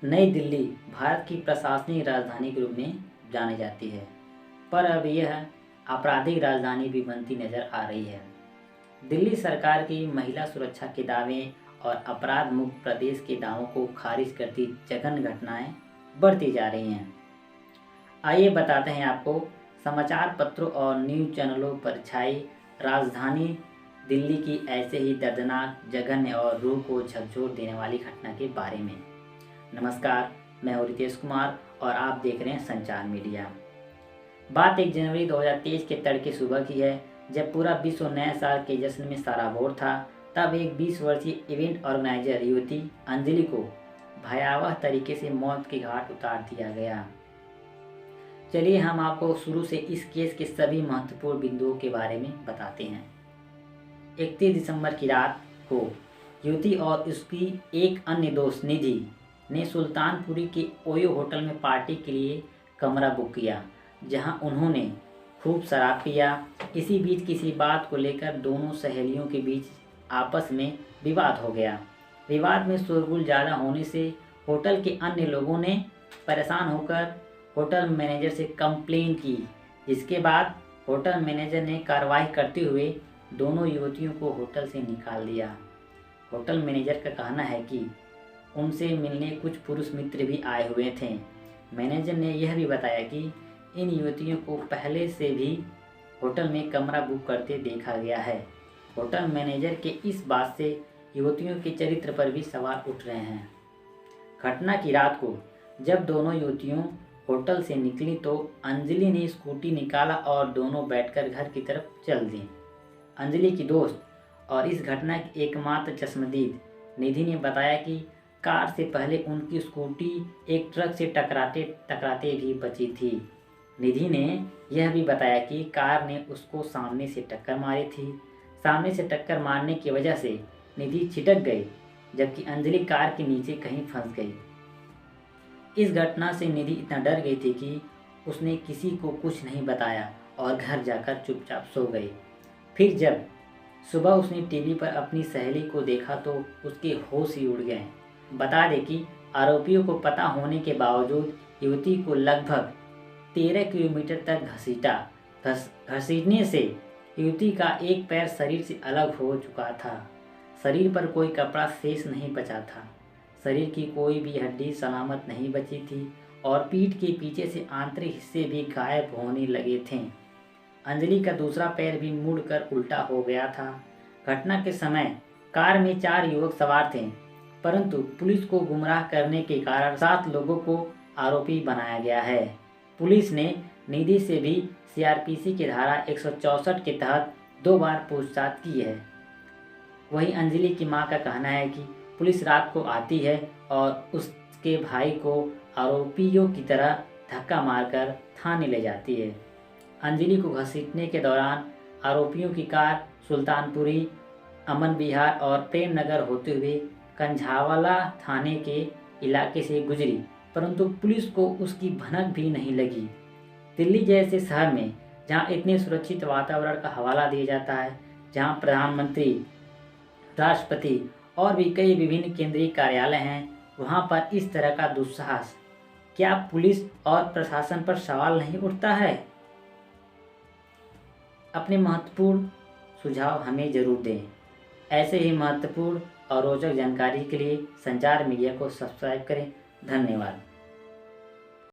नई दिल्ली भारत की प्रशासनिक राजधानी के रूप में जानी जाती है, पर अब यह आपराधिक राजधानी भी बनती नजर आ रही है। दिल्ली सरकार की महिला सुरक्षा के दावे और अपराध मुक्त प्रदेश के दावों को खारिज करती जघन्य घटनाएं बढ़ती जा रही हैं। आइए बताते हैं आपको समाचार पत्रों और न्यूज़ चैनलों पर छाई राजधानी दिल्ली की ऐसे ही दर्दनाक, जघन्य और रूह को झकझोर देने वाली घटना के बारे में। नमस्कार, मैं हूं रितेश कुमार और आप देख रहे हैं संचार मीडिया। बात 1 जनवरी 2023 के तड़के सुबह की है, जब पूरा विश्व नए साल के जश्न में सराबोर था। तब एक 20 वर्षीय इवेंट ऑर्गेनाइजर युवती अंजलि को भयावह तरीके से मौत के घाट उतार दिया गया। चलिए हम आपको शुरू से इस केस के सभी महत्वपूर्ण बिंदुओं के बारे में बताते हैं। 31 दिसंबर की रात को युवती और उसकी एक अन्य दोस्त निधि ने सुल्तानपुरी के ओयो होटल में पार्टी के लिए कमरा बुक किया, जहां उन्होंने खूब शराब पिया। इसी बीच किसी बात को लेकर दोनों सहेलियों के बीच आपस में विवाद हो गया। विवाद में शोरगुल ज़्यादा होने से होटल के अन्य लोगों ने परेशान होकर होटल मैनेजर से कंप्लेन की, जिसके बाद होटल मैनेजर ने कार्रवाई करते हुए दोनों युवतियों को होटल से निकाल दिया। होटल मैनेजर का कहना है कि उनसे मिलने कुछ पुरुष मित्र भी आए हुए थे। मैनेजर ने यह भी बताया कि इन युवतियों को पहले से भी होटल में कमरा बुक करते देखा गया है। होटल मैनेजर के इस बात से युवतियों के चरित्र पर भी सवाल उठ रहे हैं। घटना की रात को जब दोनों युवतियों होटल से निकली तो अंजलि ने स्कूटी निकाला और दोनों बैठकर घर की तरफ चल दी। अंजलि की दोस्त और इस घटना की एकमात्र चश्मदीद निधि ने बताया कि कार से पहले उनकी स्कूटी एक ट्रक से टकराते टकराते भी बची थी। निधि ने यह भी बताया कि कार ने उसको सामने से टक्कर मारी थी। सामने से टक्कर मारने की वजह से निधि छिटक गई, जबकि अंजलि कार के नीचे कहीं फंस गई। इस घटना से निधि इतना डर गई थी कि उसने किसी को कुछ नहीं बताया और घर जाकर चुपचाप सो गई। फिर जब सुबह उसने टीवी पर अपनी सहेली को देखा तो उसके होश ही उड़ गए। बता दें कि आरोपियों को पता होने के बावजूद युवती को लगभग 13 किलोमीटर तक घसीटने से युवती का एक पैर शरीर से अलग हो चुका था। शरीर पर कोई कपड़ा शेष नहीं बचा था। शरीर की कोई भी हड्डी सलामत नहीं बची थी और पीठ के पीछे से आंतरिक हिस्से भी गायब होने लगे थे। अंजलि का दूसरा पैर भी मुड़कर उल्टा हो गया था। घटना के समय कार में 4 युवक सवार थे, परंतु पुलिस को गुमराह करने के कारण 7 लोगों को आरोपी बनाया गया है। पुलिस ने निधि से भी सीआरपीसी की धारा 164 के तहत 2 बार पूछताछ की है। वहीं अंजलि की मां का कहना है कि पुलिस रात को आती है और उसके भाई को आरोपियों की तरह धक्का मारकर थाने ले जाती है। अंजलि को घसीटने के दौरान आरोपियों की कार सुल्तानपुरी, अमन विहार और प्रेम नगर होते हुए कंझावाला थाने के इलाके से गुजरी, परंतु पुलिस को उसकी भनक भी नहीं लगी। दिल्ली जैसे शहर में जहां इतने सुरक्षित वातावरण का हवाला दिया जाता है, जहां प्रधानमंत्री, राष्ट्रपति और भी कई विभिन्न केंद्रीय कार्यालय हैं, वहां पर इस तरह का दुस्साहस, क्या पुलिस और प्रशासन पर सवाल नहीं उठता है? अपने महत्वपूर्ण सुझाव हमें जरूर दें। ऐसे ही महत्वपूर्ण और रोचक जानकारी के लिए संचार मीडिया को सब्सक्राइब करें। धन्यवाद।